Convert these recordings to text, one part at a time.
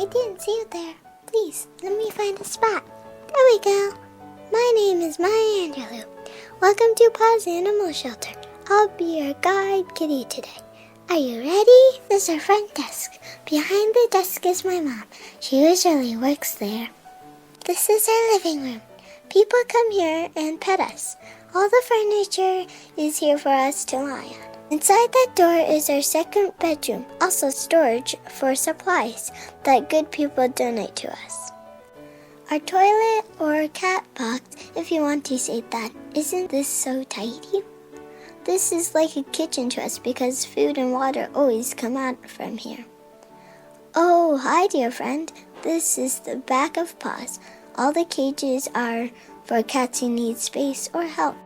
I didn't see you there. Please, let me find a spot. There we go. My name is Maya Angelou. Welcome to Paws Animal Shelter. I'll be your guide kitty today. Are you ready? This is our front desk. Behind the desk is my mom. She usually works there. This is our living room. People come here and pet us. All the furniture is here for us to lie on. Inside that door is our second bedroom, also storage for supplies that good people donate to us. Our toilet or cat box, if you want to say that. Isn't this so tidy? This is like a kitchen to us because food and water always come out from here. Oh, hi dear friend. This is the back of Paws. All the cages are for cats who need space or help.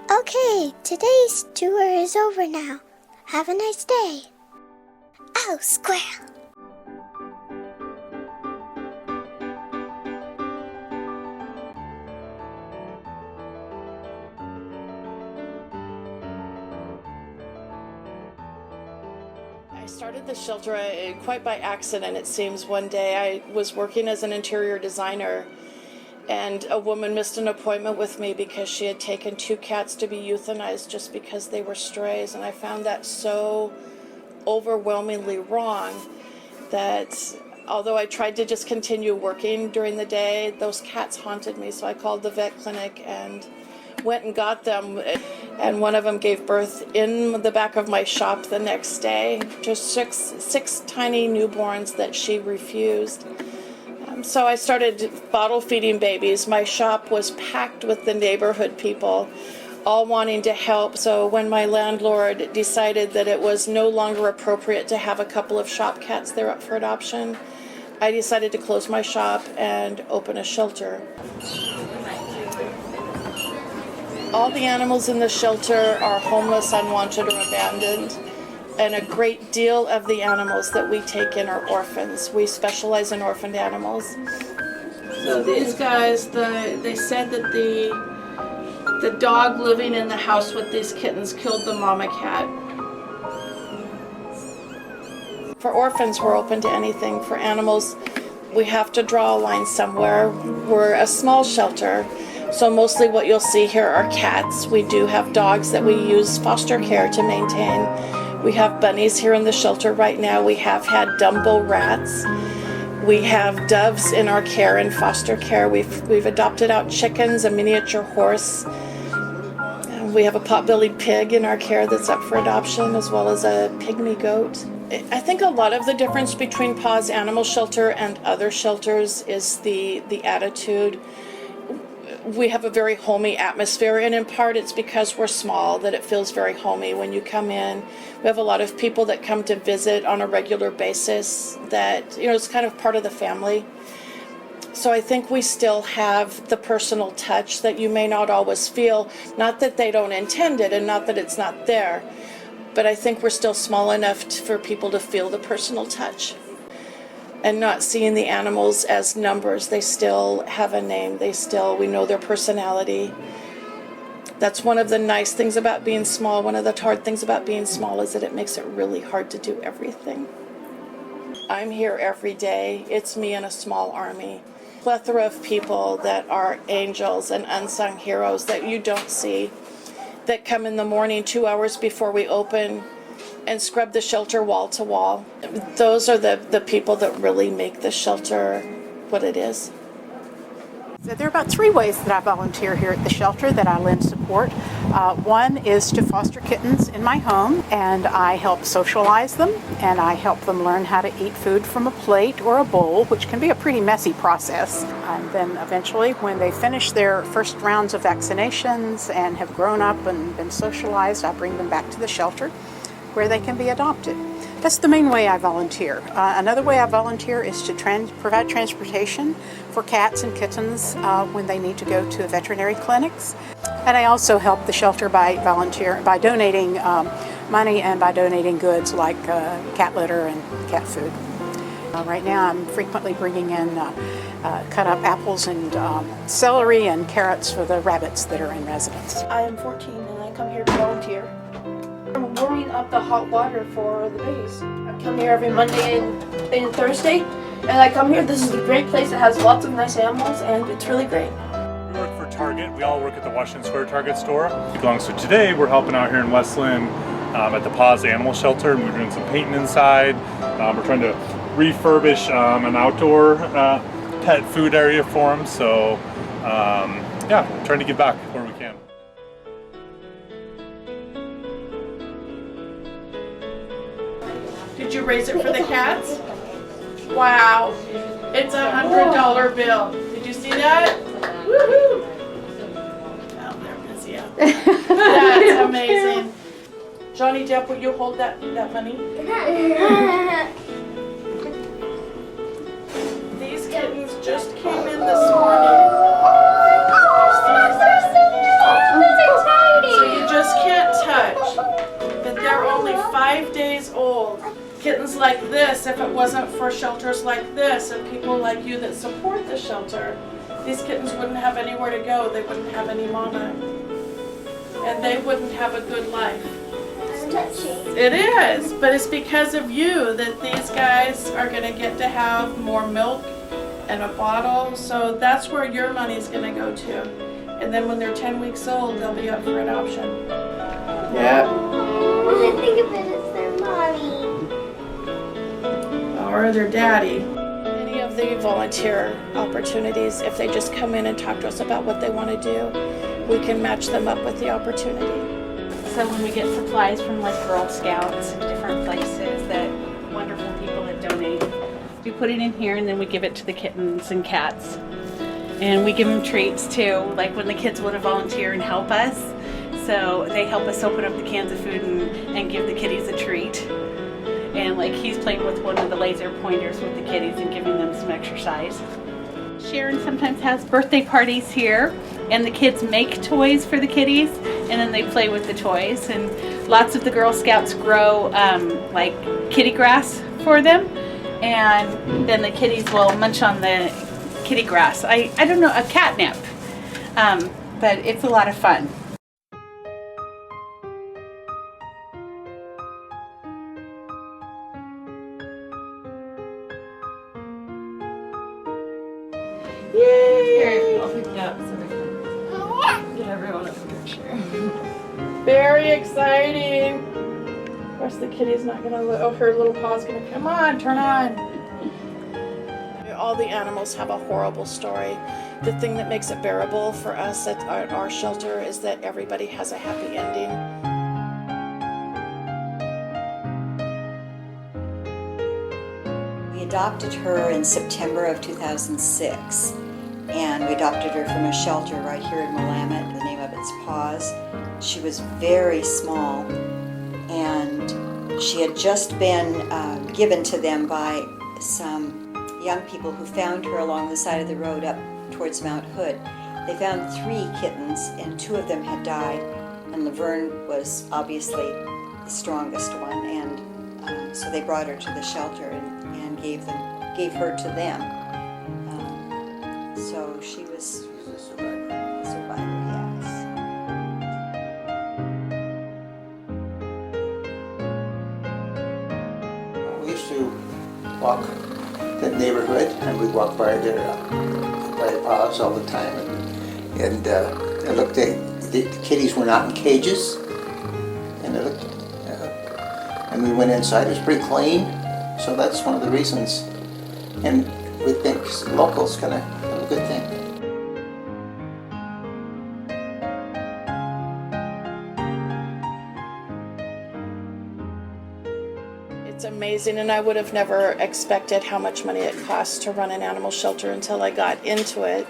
Okay, today's tour is over now. Have a nice day. Oh, squirrel. I started the shelter quite by accident, it seems. One day I was working as an interior designer, and a woman missed an appointment with me because she had taken 2 cats to be euthanized just because they were strays. And I found that so overwhelmingly wrong that although I tried to just continue working during the day, those cats haunted me. So I called the vet clinic and went and got them. And one of them gave birth in the back of my shop the next day. Just six tiny newborns that she refused. So I started bottle feeding babies. My shop was packed with the neighborhood people, all wanting to help. So when my landlord decided that it was no longer appropriate to have a couple of shop cats there up for adoption, I decided to close my shop and open a shelter. All the animals in the shelter are homeless, unwanted, or abandoned. And a great deal of the animals that we take in are orphans. We specialize in orphaned animals. So these guys, they said that the dog living in the house with these kittens killed the mama cat. For orphans, we're open to anything. For animals, we have to draw a line somewhere. We're a small shelter, so mostly what you'll see here are cats. We do have dogs that we use foster care to maintain. We have bunnies here in the shelter right now. We have had Dumbo rats. We have doves in our care and foster care. We've adopted out chickens, a miniature horse. We have a pot-bellied pig in our care that's up for adoption, as well as a pygmy goat. I think a lot of the difference between Paws Animal Shelter and other shelters is the attitude. We have a very homey atmosphere, and in part it's because we're small that it feels very homey when you come in. We have a lot of people that come to visit on a regular basis that, it's kind of part of the family. So I think we still have the personal touch that you may not always feel. Not that they don't intend it and not that it's not there, but I think we're still small enough for people to feel the personal touch. And not seeing the animals as numbers. They still have a name. We know their personality. That's one of the nice things about being small. One of the hard things about being small is that it makes it really hard to do everything. I'm here every day. It's me and a small army. Plethora of people that are angels and unsung heroes that you don't see, that come in the morning 2 hours before we open and scrub the shelter wall to wall. Those are the people that really make the shelter what it is. So there are about 3 ways that I volunteer here at the shelter that I lend support. One is to foster kittens in my home, and I help socialize them, and I help them learn how to eat food from a plate or a bowl, which can be a pretty messy process. And then eventually, when they finish their first rounds of vaccinations and have grown up and been socialized, I bring them back to the shelter where they can be adopted. That's the main way I volunteer. Another way I volunteer is to provide transportation for cats and kittens when they need to go to veterinary clinics. And I also help the shelter by donating money and by donating goods like cat litter and cat food. Right now I'm frequently bringing in cut up apples and celery and carrots for the rabbits that are in residence. I am 14 and I come here to volunteer. I'm warming up the hot water for the babies. I come here every Monday and Thursday And I come here, this is a great place. It has lots of nice animals and it's really great. We work for Target. We all work at the Washington Square Target store. So today we're helping out here in Westland at the Paws Animal Shelter, and we're doing some painting inside. We're trying to refurbish an outdoor pet food area for them. So yeah, trying to give back where we can. Did you raise it for the cats? Wow. It's $100 bill. Did you see that? Woohoo! Oh, they're busy out there. That's amazing. Johnny Depp, will you hold that money? These kittens just came in this morning. So you just can't touch. But they're only 5 days old. Kittens like this, if it wasn't for shelters like this and people like you that support the shelter, these kittens wouldn't have anywhere to go. They wouldn't have any mama. And they wouldn't have a good life. It is, but it's because of you that these guys are going to get to have more milk and a bottle. So that's where your money's going to go to. And then when they're 10 weeks old, they'll be up for adoption. Yep. I think of it as their mommy. Or their daddy. Any of the volunteer opportunities, if they just come in and talk to us about what they want to do, we can match them up with the opportunity. So when we get supplies from like Girl Scouts and different places, that wonderful people that donate, we put it in here and then we give it to the kittens and cats. And we give them treats too, like when the kids want to volunteer and help us. So they help us open up the cans of food and give the kitties a treat. And like he's playing with one of the laser pointers with the kitties and giving them some exercise. Sharon sometimes has birthday parties here and the kids make toys for the kitties and then they play with the toys, and lots of the Girl Scouts grow like kitty grass for them, and then the kitties will munch on the kitty grass. I don't know, a catnip, but it's a lot of fun. Here, I'll pick it up so we can get everyone a picture. Very exciting. Of course, the kitty's not gonna. Oh, her little paw's gonna come on. Turn on. All the animals have a horrible story. The thing that makes it bearable for us at our shelter is that everybody has a happy ending. We adopted her in September of 2006, and we adopted her from a shelter right here in Willamette. The name of it's Paws. She was very small, and she had just been given to them by some young people who found her along the side of the road up towards Mount Hood. They found 3 kittens, and 2 of them had died, and Laverne was obviously the strongest one, and so they brought her to the shelter and gave her to them. So she was a survivor, yes. We used to walk the neighborhood, and we'd walk by the paws all the time, and it looked the kitties were not in cages, and it looked, and we went inside. It was pretty clean, so that's one of the reasons. And we think locals gonna have a good thing. It's amazing, and I would have never expected how much money it costs to run an animal shelter until I got into it.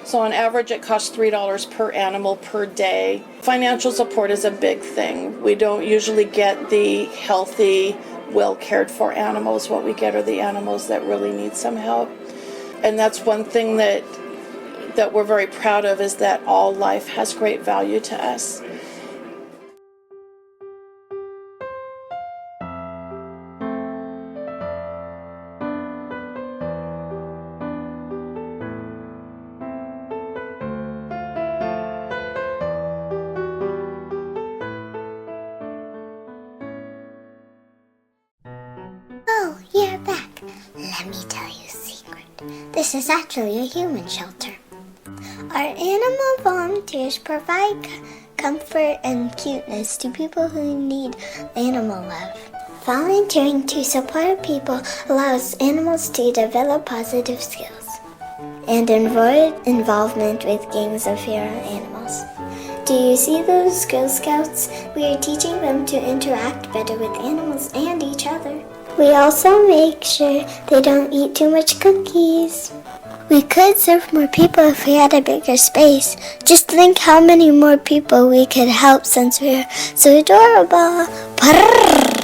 So on average, it costs $3 per animal per day. Financial support is a big thing. We don't usually get the healthy, well cared for animals. What we get are the animals that really need some help. And that's one thing that we're very proud of, is that all life has great value to us. Oh, you're back. Let me tell you a secret. This is actually a human shelter. Our animal volunteers provide comfort and cuteness to people who need animal love. Volunteering to support people allows animals to develop positive skills and avoid involvement with gangs of feral animals. Do you see those Girl Scouts? We are teaching them to interact better with animals and each other. We also make sure they don't eat too much cookies. We could serve more people if we had a bigger space. Just think how many more people we could help since we're so adorable. Purr.